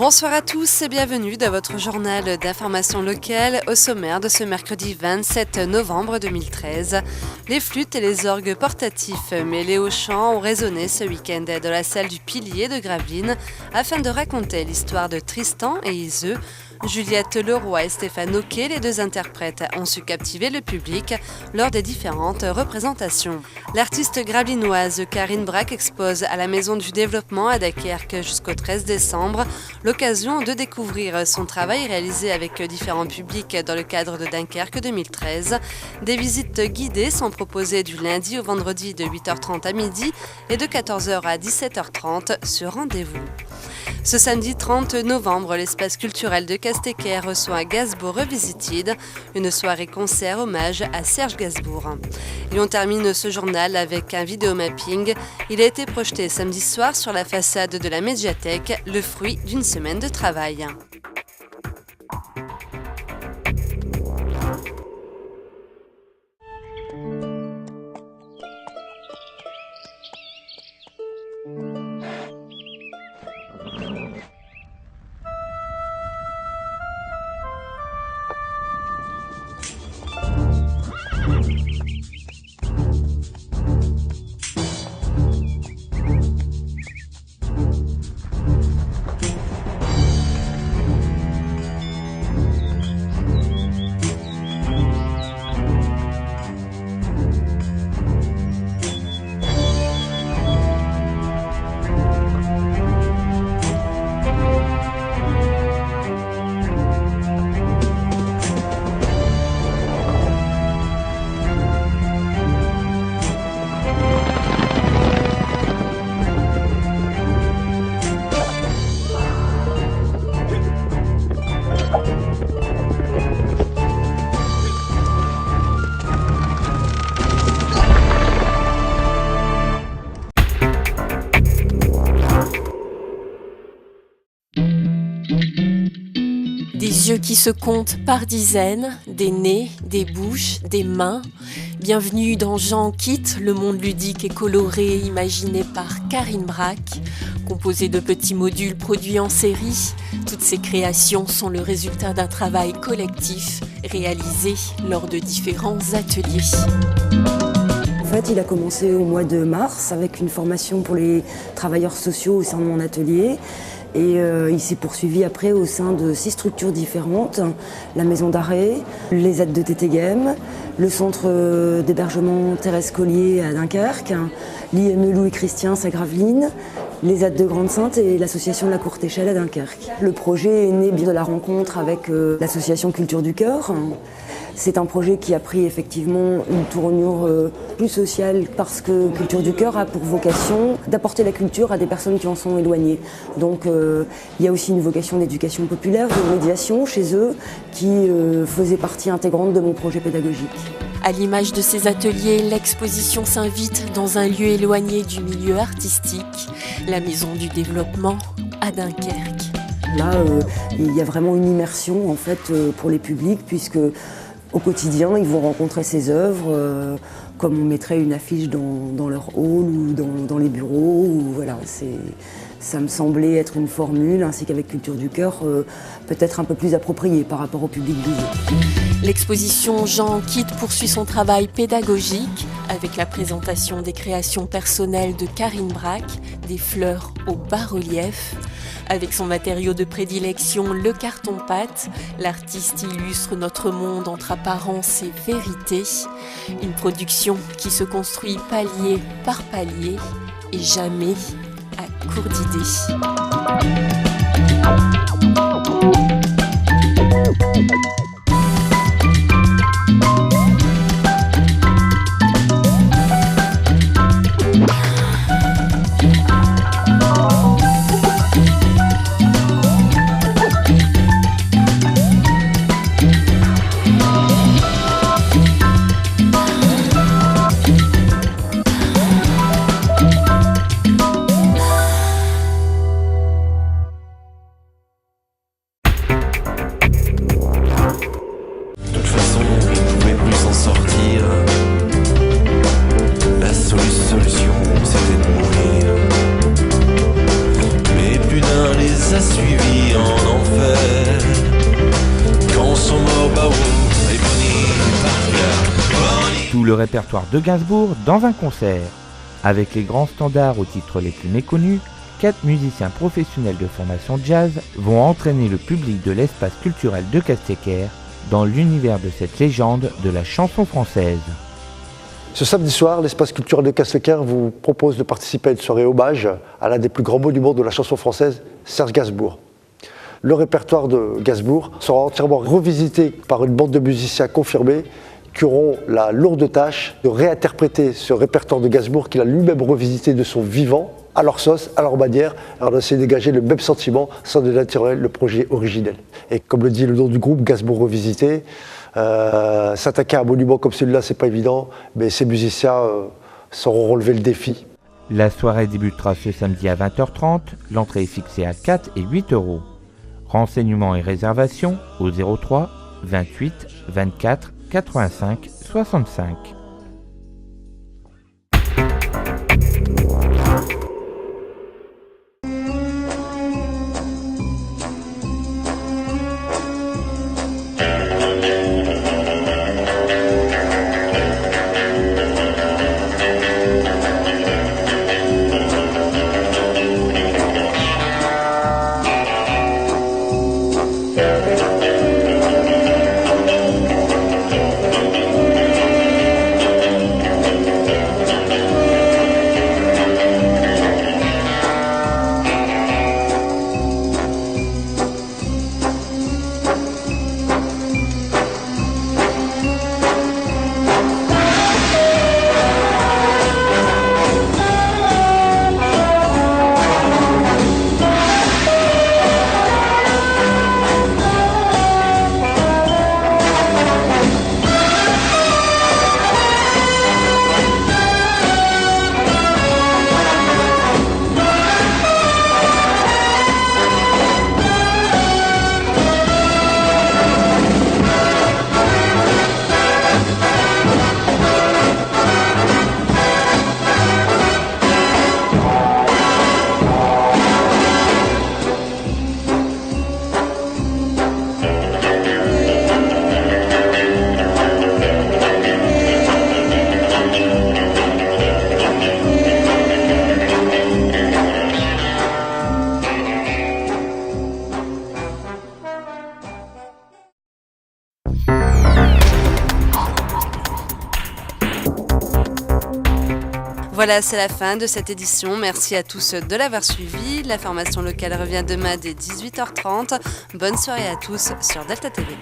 Bonsoir à tous et bienvenue dans votre journal d'information locale. Au sommaire de ce mercredi 27 novembre 2013, les flûtes et les orgues portatifs mêlés au chant ont résonné ce week-end dans la salle du Pilier de Gravelines afin de raconter l'histoire de Tristan et Iseux. Juliette Leroy et Stéphane Oquet, les deux interprètes, ont su captiver le public lors des différentes représentations. L'artiste gravelinoise Karine Braque expose à la Maison du Développement à Dunkerque jusqu'au 13 décembre, l'occasion de découvrir son travail réalisé avec différents publics dans le cadre de Dunkerque 2013. Des visites guidées sont proposées du lundi au vendredi de 8h30 à midi et de 14h à 17h30 sur rendez-vous. Ce samedi 30 novembre, l'espace culturel de Castéquer reçoit Gainsbourg Revisited, une soirée-concert hommage à Serge Gainsbourg. Et on termine ce journal avec un vidéomapping. Il a été projeté samedi soir sur la façade de la médiathèque, le fruit d'une semaine de travail. Des yeux qui se comptent par dizaines, des nez, des bouches, des mains. Bienvenue dans Jean quitte, le monde ludique et coloré imaginé par Karine Braque. Composé de petits modules produits en série, toutes ces créations sont le résultat d'un travail collectif réalisé lors de différents ateliers. En fait, il a commencé au mois de mars avec une formation pour les travailleurs sociaux au sein de mon atelier. Et il s'est poursuivi après au sein de 6 structures différentes, la maison d'arrêt, les aides de Tétéghem, le centre d'hébergement Thérèse Collier à Dunkerque, l'IME Louis Christiens à Gravelines, les aides de Grande-Sainte et l'association de la Courte Échelle à Dunkerque. Le projet est né bien de la rencontre avec l'association Culture du Cœur. C'est un projet qui a pris effectivement une tournure plus sociale parce que Culture du Cœur a pour vocation d'apporter la culture à des personnes qui en sont éloignées. Donc il y a aussi une vocation d'éducation populaire, de médiation chez eux qui faisait partie intégrante de mon projet pédagogique. À l'image de ces ateliers, l'exposition s'invite dans un lieu éloigné du milieu artistique, la Maison du Développement à Dunkerque. Là, il y a vraiment une immersion en fait pour les publics puisque au quotidien, ils vont rencontrer ces œuvres comme on mettrait une affiche dans leur hall ou dans les bureaux. Ou, voilà, ça me semblait être une formule, ainsi qu'avec Culture du Cœur, peut-être un peu plus appropriée par rapport au public visé. L'exposition Jean quitte poursuit son travail pédagogique avec la présentation des créations personnelles de Karine Braque, des fleurs au bas-relief. Avec son matériau de prédilection, le carton-pâte, l'artiste illustre notre monde entre apparence et vérité. Une production qui se construit palier par palier et jamais à court d'idées. Tout le répertoire de Gainsbourg dans un concert. Avec les grands standards aux titres les plus méconnus, 4 musiciens professionnels de formation jazz vont entraîner le public de l'espace culturel de Castecker dans l'univers de cette légende de la chanson française. Ce samedi soir, l'espace culturel de Castecker vous propose de participer à une soirée hommage à l'un des plus grands monuments de la chanson française, Serge Gainsbourg. Le répertoire de Gainsbourg sera entièrement revisité par une bande de musiciens confirmés qui auront la lourde tâche de réinterpréter ce répertoire de Gainsbourg qu'il a lui-même revisité de son vivant, à leur sauce, à leur manière, alors d'essayer de dégager le même sentiment sans dénaturer le projet originel. Et comme le dit le nom du groupe, Gainsbourg revisité, s'attaquer à un monument comme celui-là, c'est pas évident, mais ces musiciens sauront relever le défi. La soirée débutera ce samedi à 20h30, l'entrée est fixée à 4 et 8 euros. Renseignements et réservations au 03 28 24 85 65. Voilà, c'est la fin de cette édition. Merci à tous de l'avoir suivi. La formation locale revient demain dès 18h30. Bonne soirée à tous sur Delta TV.